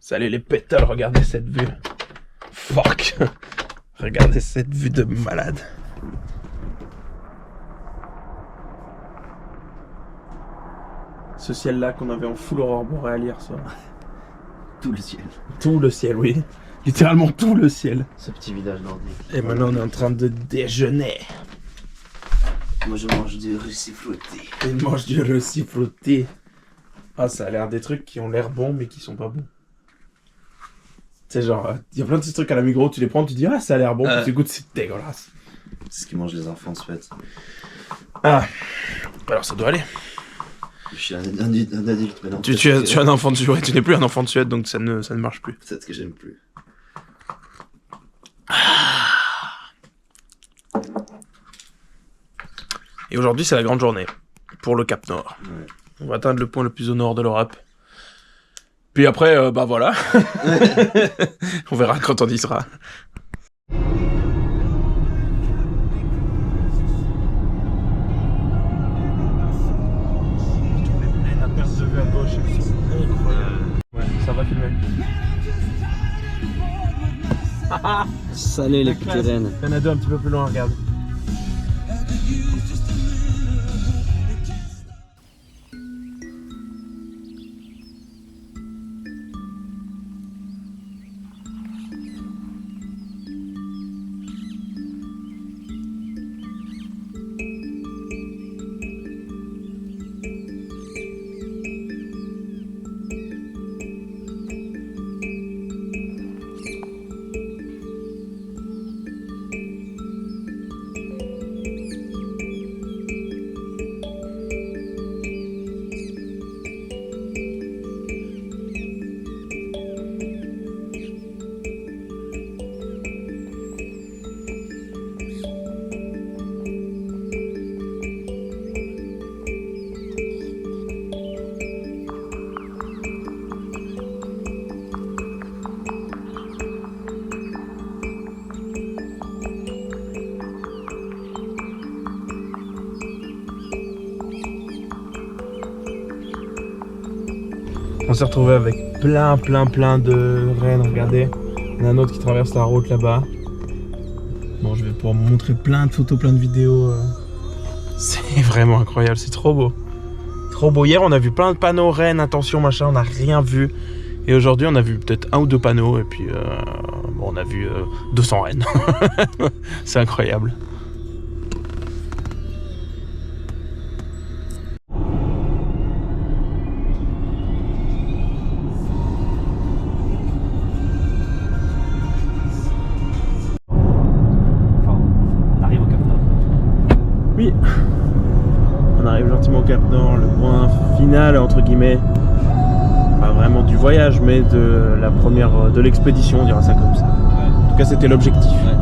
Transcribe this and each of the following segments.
Salut les pétales, regardez cette vue. Fuck. Regardez cette vue de malade. Ce ciel-là qu'on avait en full aurore boréale hier soir. Tout le ciel. Tout le ciel, oui. Littéralement tout le ciel. Ce petit village nordique. Et maintenant on est en train de déjeuner. Moi je mange du russie flotté. Il mange du russie flotté. Ah, ça a l'air des trucs qui ont l'air bons mais qui sont pas bons. Tu sais, genre, il y a plein de petits trucs à la Migros, tu les prends, tu dis ah, ça a l'air bon, puis tu goûtes, c'est dégueulasse. C'est ce qu'ils mangent les enfants en Suède. Ah, alors ça doit aller. Je suis un adulte maintenant. Tu es un enfant de Suède, tu n'es plus un enfant de Suède, donc ça ne marche plus. Peut-être que j'aime plus. Et aujourd'hui, c'est la grande journée pour le Cap Nord. Ouais. On va atteindre le point le plus au nord de l'Europe. Puis après, bah voilà. On verra quand on y sera. La perte de vue à gauche, c'est incroyable. Ouais, ça va filmer. Salut les petites reines. Il y en a deux un petit peu plus loin, regarde. On s'est retrouvé avec plein de rennes, regardez. Il y en a un autre qui traverse la route là-bas. Bon, je vais pouvoir vous montrer plein de photos, plein de vidéos. C'est vraiment incroyable, c'est trop beau. Trop beau. Hier, on a vu plein de panneaux rennes, attention, machin, on n'a rien vu. Et aujourd'hui, on a vu peut-être un ou deux panneaux et puis bon, on a vu 200 rennes. C'est incroyable. Oui, on arrive gentiment au Cap Nord, le point final entre guillemets, pas vraiment du voyage mais de la première, de l'expédition, on dira ça comme ça. Ouais. En tout cas c'était l'objectif. Ouais.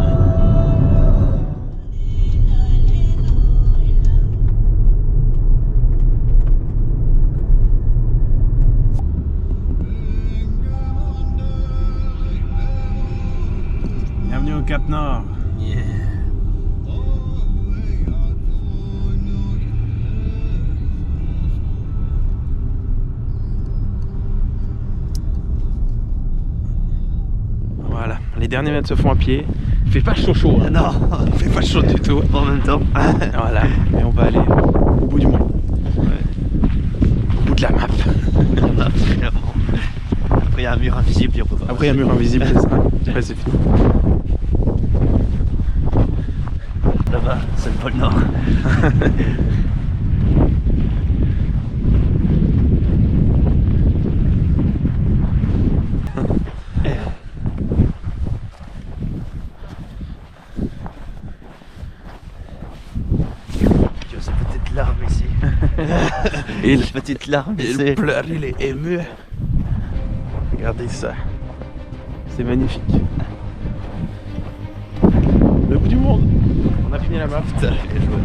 Bienvenue au Cap Nord. Yeah. Voilà, les derniers mètres se font à pied. Il fait pas chaud, hein. Non, il fait pas chaud du tout. En même temps. Voilà, et on va aller au bout du monde. Ouais. Au bout de la map. Après il y a un mur invisible et on peut pas. Après il y a un mur invisible, c'est ça. Après c'est fini. Là-bas, c'est le pôle Nord. Cette petite larme ici. Il petite larme ici. pleure, il est ému. Regardez ça. C'est magnifique. Le bout du monde. On a fini la map. Putain, bien joué.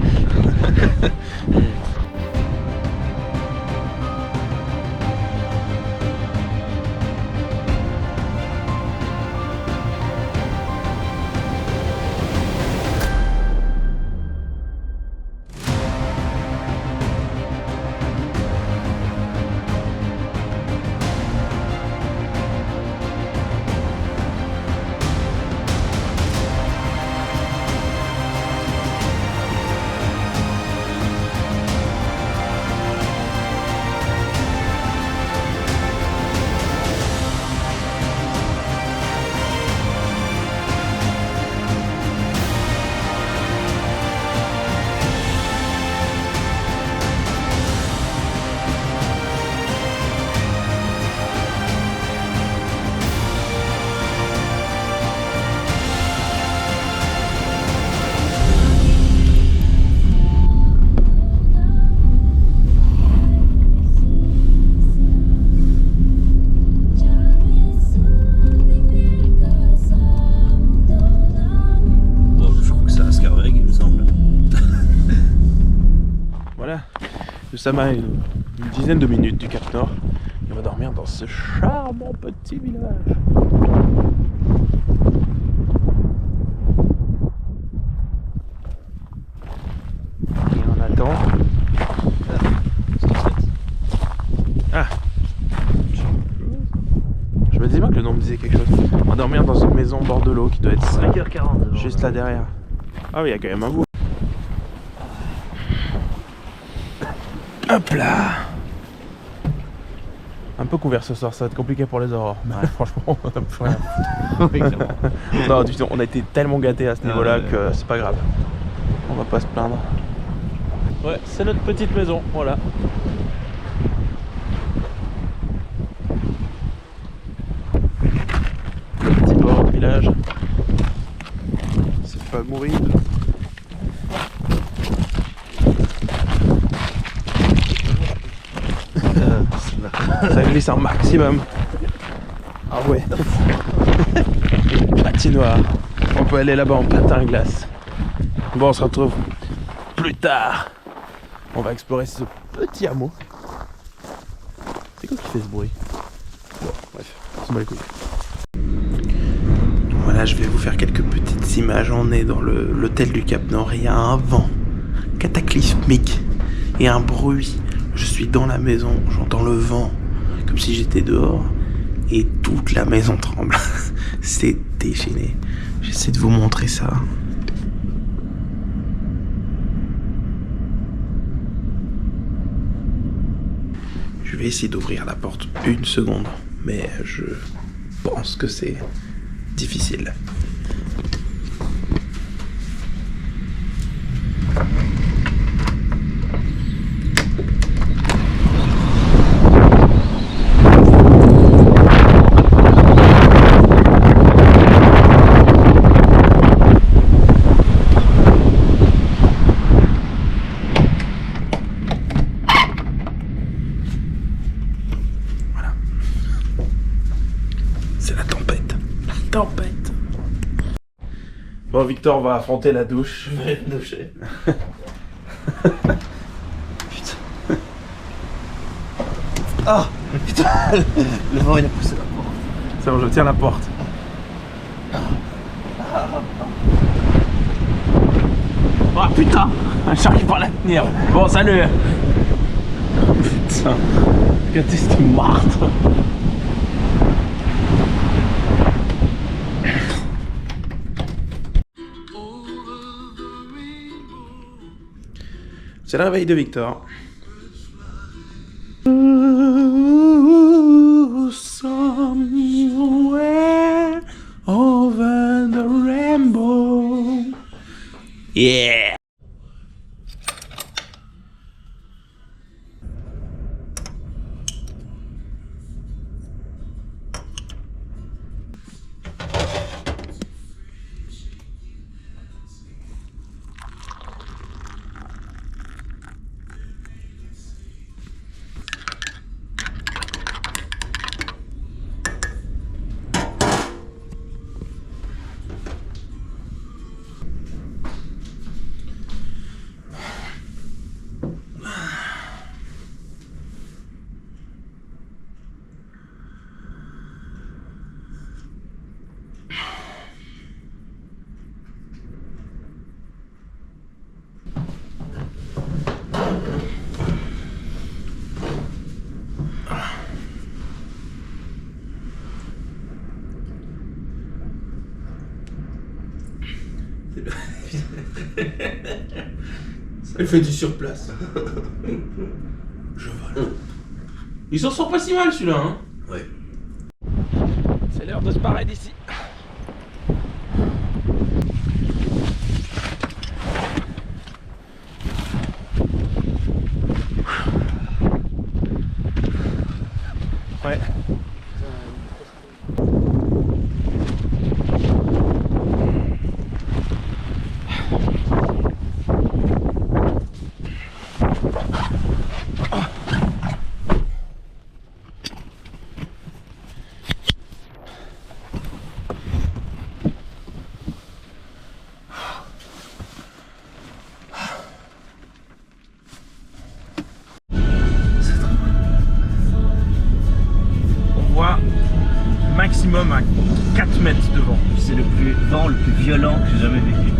sommes à une dizaine de minutes du Cap Nord. Et on va dormir dans ce charmant petit village. Et on attend. Ah. Je me disais pas que le nom me disait quelque chose. On va dormir dans une maison au bord de l'eau qui doit être 5h40. juste là derrière. Ah oui, il y a quand même un bout. Hop là. Un peu couvert ce soir, ça va être compliqué pour les aurores. Ouais. Franchement, on n'a plus rien. Oui, clairement. Non, du tout, on a été tellement gâtés à ce niveau-là que c'est pas grave. On va pas se plaindre. Ouais, c'est notre petite maison, voilà. Petit bord de village. C'est pas mourir. Ça glisse un maximum. Ah ouais. Patinoire. On peut aller là-bas en patin à glace. Bon, on se retrouve plus tard. On va explorer ce petit hameau. C'est quoi qui fait ce bruit? Bon, bref, on s'en bat les couilles. Voilà, je vais vous faire quelques petites images. On est dans l'hôtel du Cap Nord et il y a un vent cataclysmique et un bruit. Je suis dans la maison, j'entends le vent comme si j'étais dehors et toute la maison tremble. C'est déchaîné. J'essaie de vous montrer ça. Je vais essayer d'ouvrir la porte une seconde, mais je pense que c'est difficile. C'est la tempête. La tempête. Bon, Victor va affronter la douche. Je vais me doucher. Putain. Ah putain. Le vent il a poussé la porte. C'est bon, je tiens la porte. Ah putain, j'arrive pas à la tenir. Bon, salut. Putain, regardez cette martre. C'est le réveil de Victor. Somewhere over the rainbow. Yeah. Il fait du surplace. Je vole. Il s'en sort pas si mal celui-là, hein. Ouais. C'est l'heure de se barrer d'ici. Ouais. maximum à 4 mètres de vent. C'est le vent le plus violent que j'ai jamais vécu.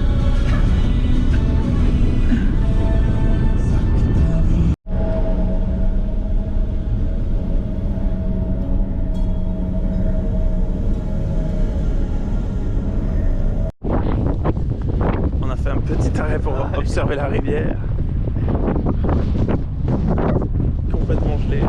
On a fait un petit arrêt pour observer la rivière. Complètement gelé.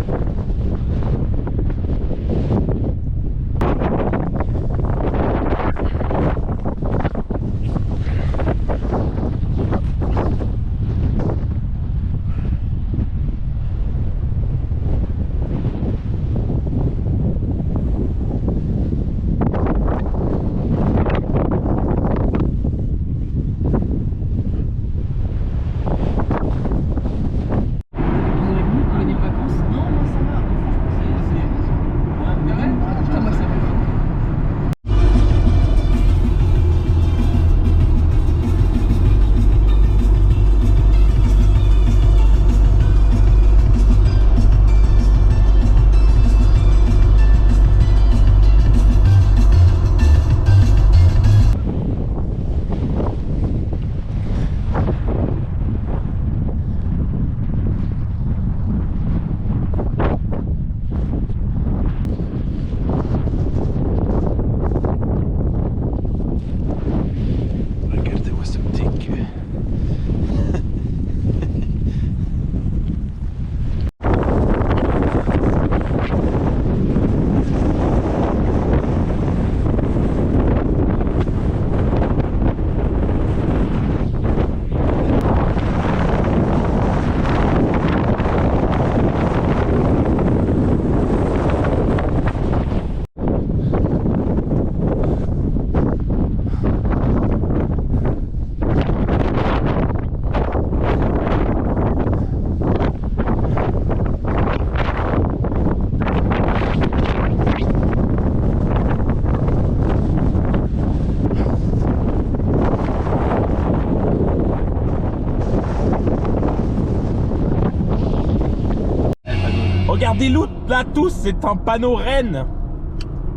Regardez-le là tous, c'est un panneau reine.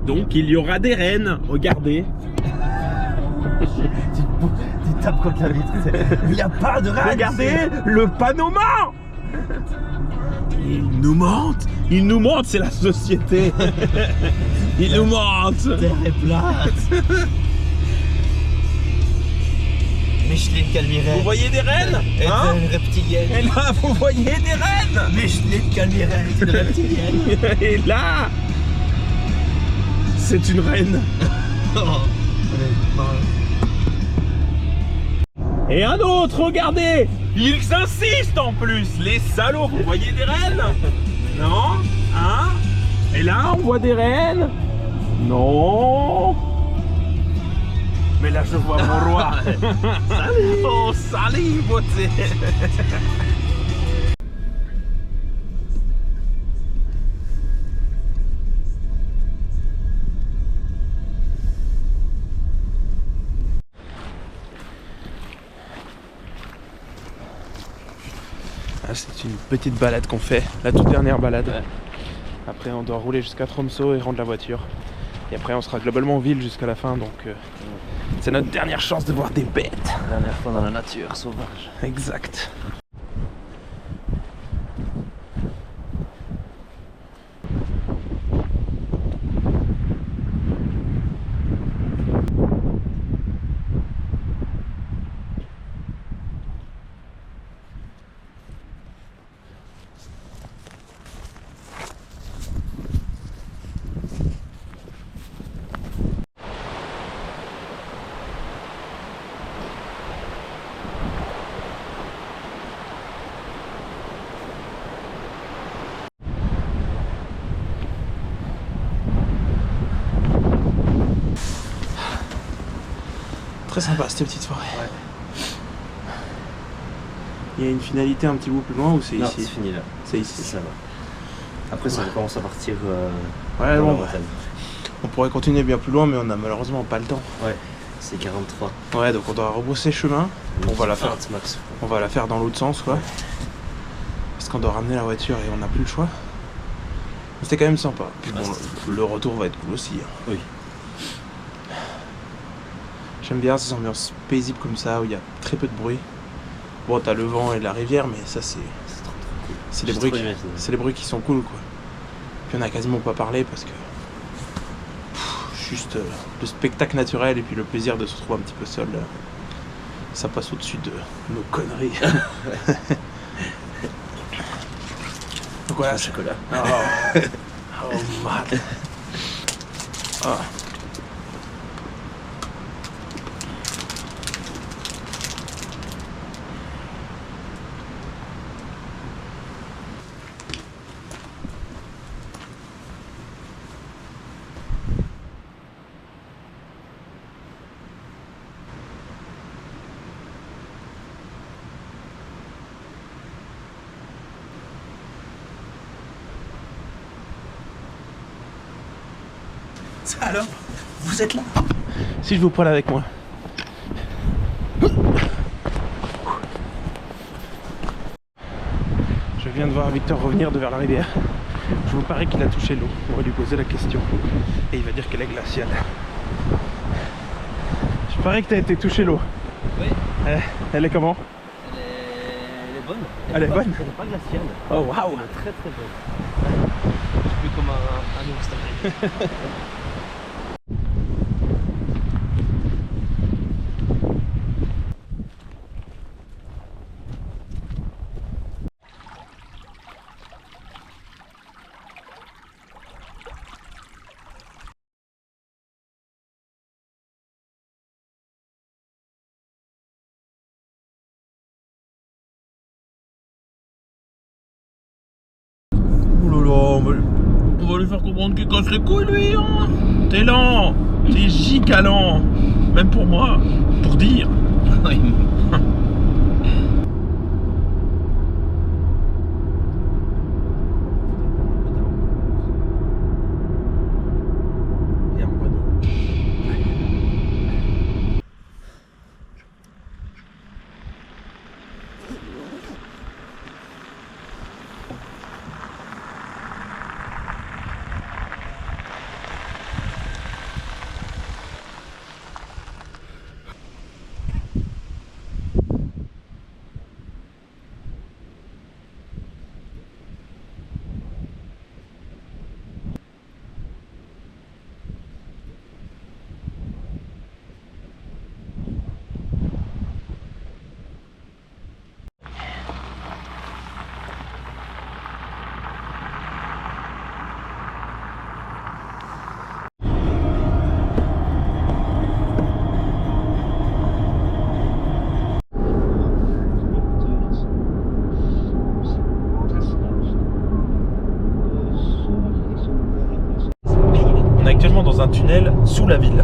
Donc il y aura des rennes, regardez. Tu tapes contre la vitre. Il n'y a pas de reine. Regardez, le panneau ment. Il nous mentent, c'est la société. Ils nous mentent. Terre est plate. Micheline Calmiret. Vous voyez des rennes est hein une reptilienne. Et là, vous voyez des rennes. Micheline Calmiret est une reptilienne. Et là, c'est une reine. Et un autre, regardez. Ils insistent en plus, les salauds. Vous voyez des rennes? Non? Hein? Et là, on voit des rennes? Non. Mais là, je vois mon roi. Salut. Oh, salut, beauté. Ah, c'est une petite balade qu'on fait, la toute dernière balade. Ouais. Après, on doit rouler jusqu'à Tromsø et rendre la voiture. Et après, on sera globalement en ville jusqu'à la fin, donc c'est notre dernière chance de voir des bêtes. Dernière fois dans la nature sauvage. Exact. Très sympa cette petite forêt. Ouais. Il y a une finalité un petit bout plus loin ou c'est ici? Non, c'est fini là. C'est ici. Ça va. Après, ça commence à partir. Ouais, bon, on pourrait continuer bien plus loin, mais on a malheureusement pas le temps. Ouais, c'est 43. Ouais, donc on doit rebrousser chemin. On va la faire. Max. On va la faire dans l'autre sens, quoi. Ouais. Parce qu'on doit ramener la voiture et on n'a plus le choix. C'était quand même sympa. Puis bon, le retour va être cool aussi. Hein. Oui. J'aime bien ces ambiances paisibles comme ça, où il y a très peu de bruit. Bon, t'as le vent et la rivière, mais ça c'est... C'est les bruits qui sont cool, quoi. Puis on a quasiment pas parlé parce que... juste le spectacle naturel et puis le plaisir de se retrouver un petit peu seul, ça passe au-dessus de nos conneries. Donc voilà, chocolat. Oh man. Ah. Ça alors, vous êtes là? Si je vous prends avec moi. Je viens de voir Victor revenir de vers la rivière. Je vous parie qu'il a touché l'eau. On va lui poser la question. Et il va dire qu'elle est glaciale. Je parie que tu as été touché l'eau. Oui. Elle est comment? Elle est bonne. Elle est bonne? Elle n'est pas glaciale. Oh waouh! Elle est très très bonne. Je suis plus comme un ours. On va lui faire comprendre qu'il casse les couilles lui hein. T'es lent, t'es giga lent. Même pour moi, pour dire. Oui. Actuellement dans un tunnel sous la ville.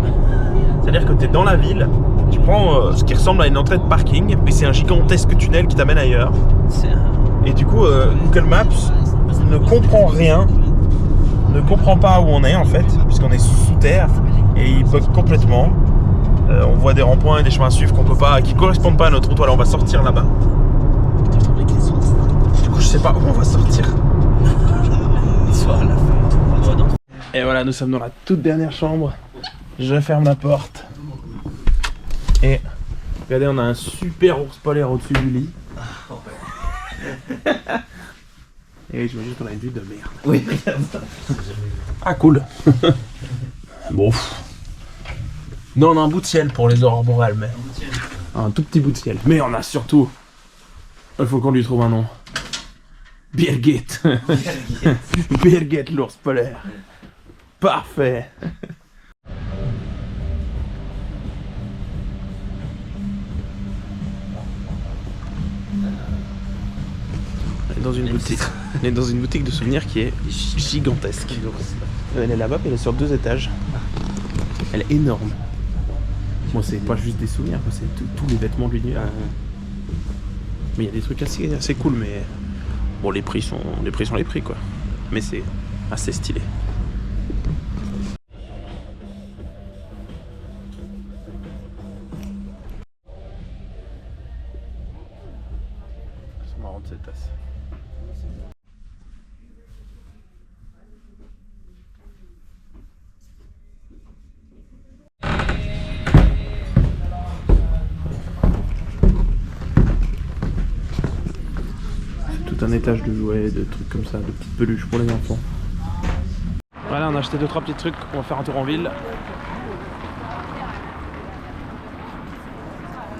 C'est-à-dire que tu es dans la ville, tu prends ce qui ressemble à une entrée de parking, mais c'est un gigantesque tunnel qui t'amène ailleurs. Et du coup, Google Maps ne comprend rien, ne comprend pas où on est en fait, puisqu'on est sous terre, et il bug complètement. On voit des ronds-points et des chemins à suivre qui correspondent pas à notre route. Voilà, on va sortir là-bas. Du coup, je sais pas où on va sortir. Et voilà, nous sommes dans la toute dernière chambre. Je ferme la porte. Et regardez, on a un super ours polaire au-dessus du lit. Et j'imagine qu'on a une vue de merde. Oui, regarde ça. Ah cool. Bon. Non, on a un bout de ciel pour les aurores boréales, mais un tout petit bout de ciel. Mais on a surtout... Il faut qu'on lui trouve un nom. Birgit. Birgit, l'ours polaire. Parfait. On est dans une boutique de souvenirs qui est gigantesque. Elle est là-bas, elle est sur 2 étages. Elle est énorme. Bon, c'est pas juste des souvenirs, c'est tous les vêtements de l'univers. Mais il y a des trucs assez cool, mais bon, les prix sont les prix quoi. Mais c'est assez stylé. C'est marrant de cette tasse. un étage de jouets, de trucs comme ça, de petites peluches pour les enfants. Voilà, on a acheté 2-3 petits trucs, on va faire un tour en ville.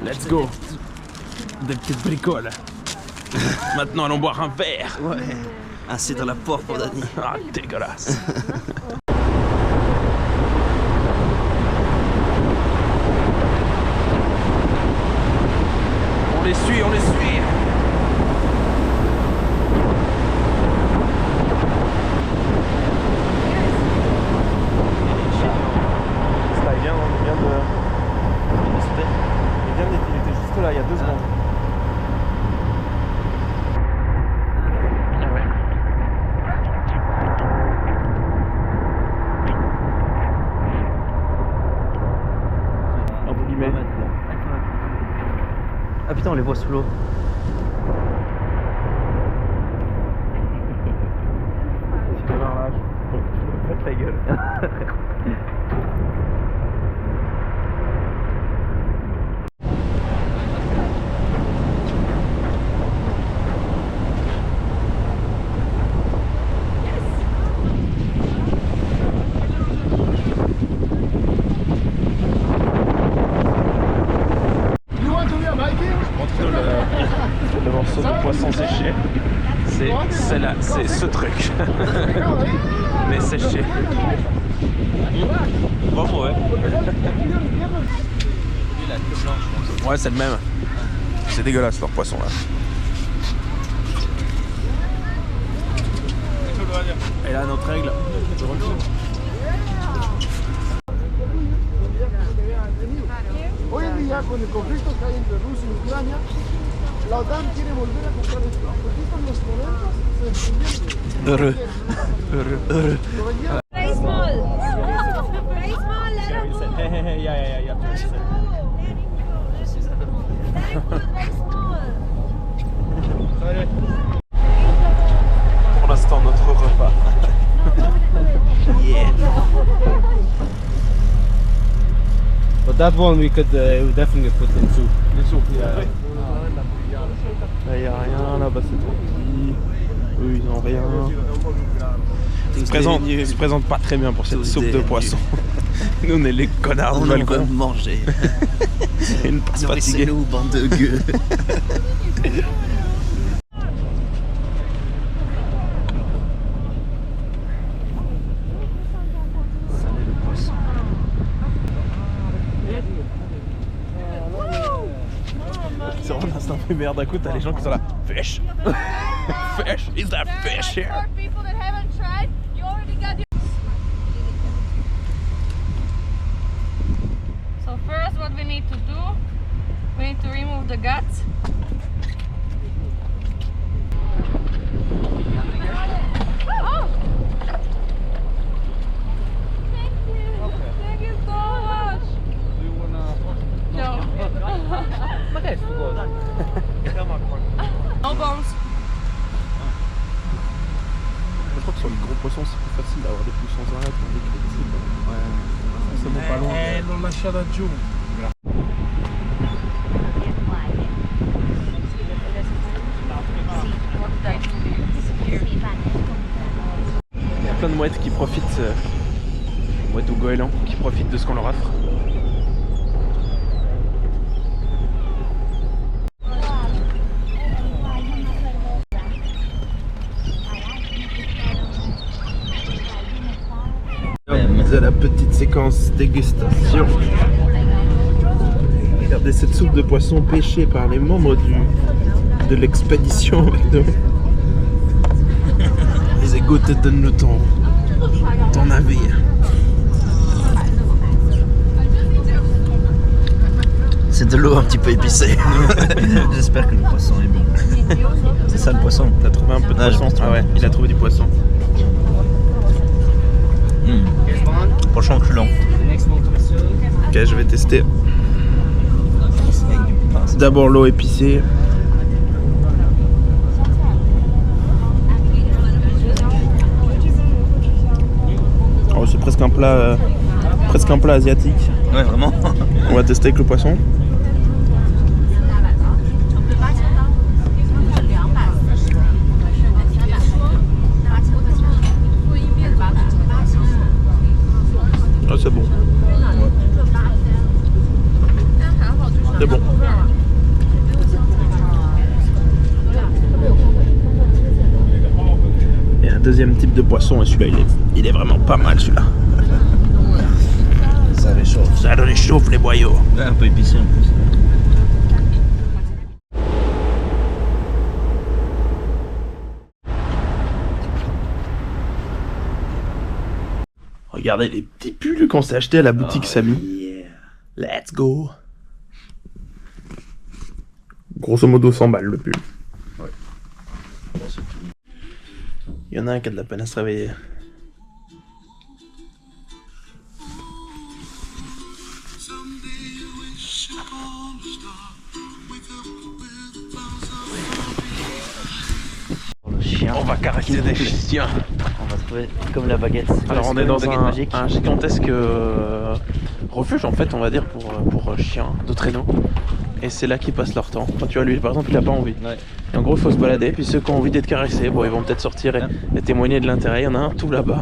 Let's go. Des petites bricoles. Maintenant allons boire un verre. Ouais. Assis dans la porte pour Dani. Ah, dégueulasse. On les suit, on les suit. Ça, il vient de... Il était juste là, il y a 2 secondes. Ah ouais. Entre guillemets. Ah putain, on les voit sous l'eau. Si t'avais un lâche, faites la gueule. Le morceau de poisson séché, c'est ce truc, mais séché. Bon, ouais. Ouais, c'est le même. C'est dégueulasse leur poisson là. Et là, notre règle. Hoy en día, con el conflicto que hay entre Rusia y Ucrania, la OTAN quiere volver a comprar esto. Aquí están los momentos, se Heureux. Very small. Very small, little food. Yeah. Very small. Pour l'instant, notre repas. Yeah. But that one we could definitely put in soup. Là, y a rien, là-bas c'est trop petit. Eux, ils ont rien. Ils se présentent pas très bien pour cette soupe de poisson. Nous, on est les connards On du en balcon. veut manger. Et une passe fatiguée. Nourrissez-nous, bande de gueux. C'est vraiment l'instant de merde. D'un coup, t'as les gens qui sont là. Fish! Fish! Is that fish here? For people that haven't tried, you already got your... So first what we need to do, we need to remove the guts. Oh! Thank you. Thank you so much. Do you wanna? No. No bones. Je crois que sur les gros poissons, c'est plus facile d'avoir des pouces sans arrêt pour des crédibles. Ouais. Forcément pas loin. l'ho lasciata giù. Il y a plein de mouettes qui profitent, mouettes ou goélands, qui profitent de ce qu'on leur offre. C'est la petite séquence dégustation. Regardez cette soupe de poisson pêchée par les membres de l'expédition avec nous. Les égoutes donne-nous ton avis. C'est de l'eau un petit peu épicée. J'espère que le poisson est bon. C'est ça le poisson. T'as trouvé un peu de poisson? Ah ouais, il a trouvé du poisson. Franchement crulant. Ok, je vais tester. D'abord l'eau épicée. Oh, c'est presque un plat asiatique. Ouais, vraiment. On va tester avec le poisson. Ah, c'est bon. C'est bon. Et un deuxième type de poisson, et celui-là, il est vraiment pas mal, celui-là. Ça réchauffe. Ça réchauffe les boyaux. Ouais, un peu épicé en plus. Regardez les petits pulls qu'on s'est achetés à la boutique Samy. Yeah. Let's go. Grosso modo 100 balles le pull. Ouais. Il y en a un qui a de la peine à se réveiller. Le chien. On va caresser des chiens. On va trouver comme la baguette. Alors on est dans baguette magique. un gigantesque refuge en fait on va dire pour chiens de traîneau. Et c'est là qu'ils passent leur temps. Quand tu vois lui par exemple il a pas envie. Ouais. Et en gros il faut se balader. Puis ceux qui ont envie d'être caressés, bon ils vont peut-être sortir et témoigner de l'intérêt. Il y en a un tout là-bas.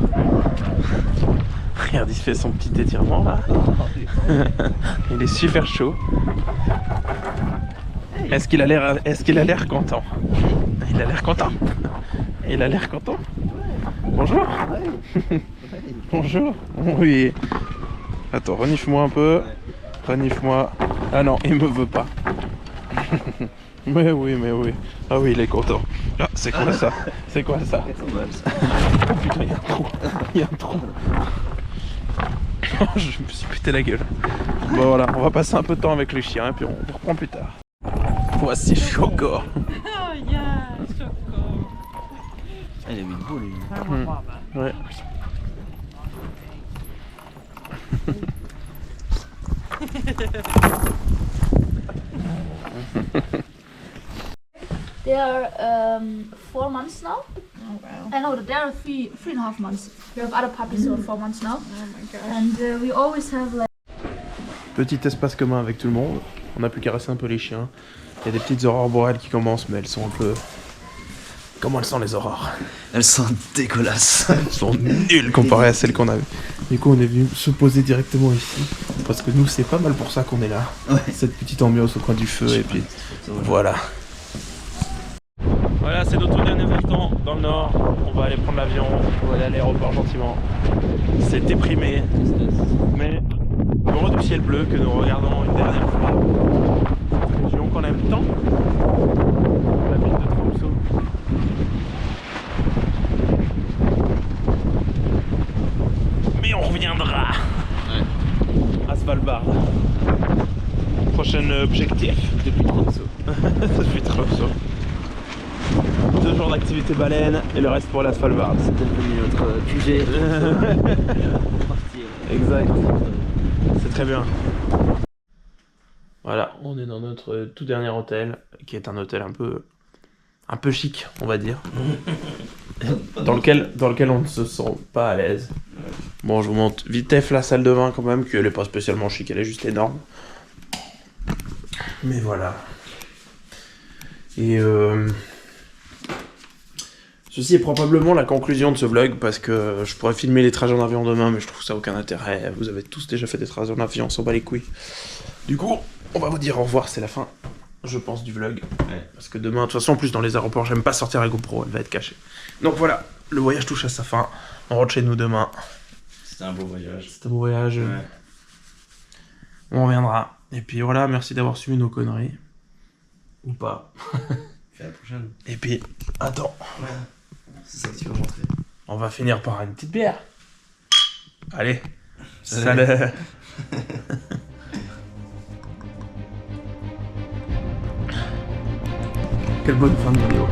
Regarde il se fait son petit étirement là. Il est super chaud. Est-ce qu'il a l'air content? Il a l'air content. Il a l'air content. Bonjour. Bonjour. Oui. Attends, renifle-moi un peu. Renifle-moi. Ah non, il me veut pas. Mais oui, mais oui. Ah oui, il est content. Ah, c'est quoi ça? C'est quoi ça? Oh putain, il y a un trou. Il y a un trou. Je me suis pété la gueule. Bon voilà, on va passer un peu de temps avec les chiens et puis on reprend plus tard. Voici Choco. Oh yeah, Choco. Il a mis de beau lui. Ouais. They are 4 months now. Oh wow. I know that they are 3.5 months. We have other puppies who are 4 months now. Oh my gosh. And we always have like Petit espace commun avec tout le monde. On a pu caresser un peu les chiens. Il y a des petites aurores boréales qui commencent, mais elles sont un peu... Comment elles sont les aurores? Elles sont dégueulasses. Elles sont nulles comparées à celles qu'on a vues. Du coup, on est venu se poser directement ici. Parce que nous, c'est pas mal pour ça qu'on est là. Ouais. Cette petite ambiance au coin du feu, et puis voilà. Voilà, c'est notre dernier instant dans le nord. On va aller prendre l'avion, on va aller à l'aéroport gentiment. C'est déprimé, mais heureux du ciel bleu que nous regardons une dernière fois. Région qu'on aime tant, la ville de Tromsø. Mais on reviendra à Svalbard. Prochain objectif depuis Tromsø. Depuis Tromsø. 2 jours d'activité baleine et le reste pour la Svalbard. C'est devenu notre QG. Exact. C'est très bien. Voilà, on est dans notre tout dernier hôtel, qui est un hôtel un peu chic, on va dire. dans lequel on ne se sent pas à l'aise. Bon, je vous montre vite fait la salle de bain quand même, qu'elle est pas spécialement chic, elle est juste énorme. Mais voilà. Et ceci est probablement la conclusion de ce vlog, parce que je pourrais filmer les trajets en avion demain, mais je trouve ça aucun intérêt. Vous avez tous déjà fait des trajets en avion, on s'en bat les couilles. Du coup, on va vous dire au revoir, c'est la fin, je pense, du vlog. Ouais. Parce que demain, de toute façon, en plus dans les aéroports, j'aime pas sortir la GoPro, elle va être cachée. Donc voilà, le voyage touche à sa fin. On rentre chez nous demain. C'était un beau voyage. C'est un beau voyage. Ouais. On reviendra. Et puis voilà, merci d'avoir suivi nos conneries. Ou pas. Fais la prochaine. Et puis, attends. Ouais. C'est ça que tu vas montrer. On va finir par une petite bière. Allez. Salut. Salut. Quelle bonne fin de vidéo.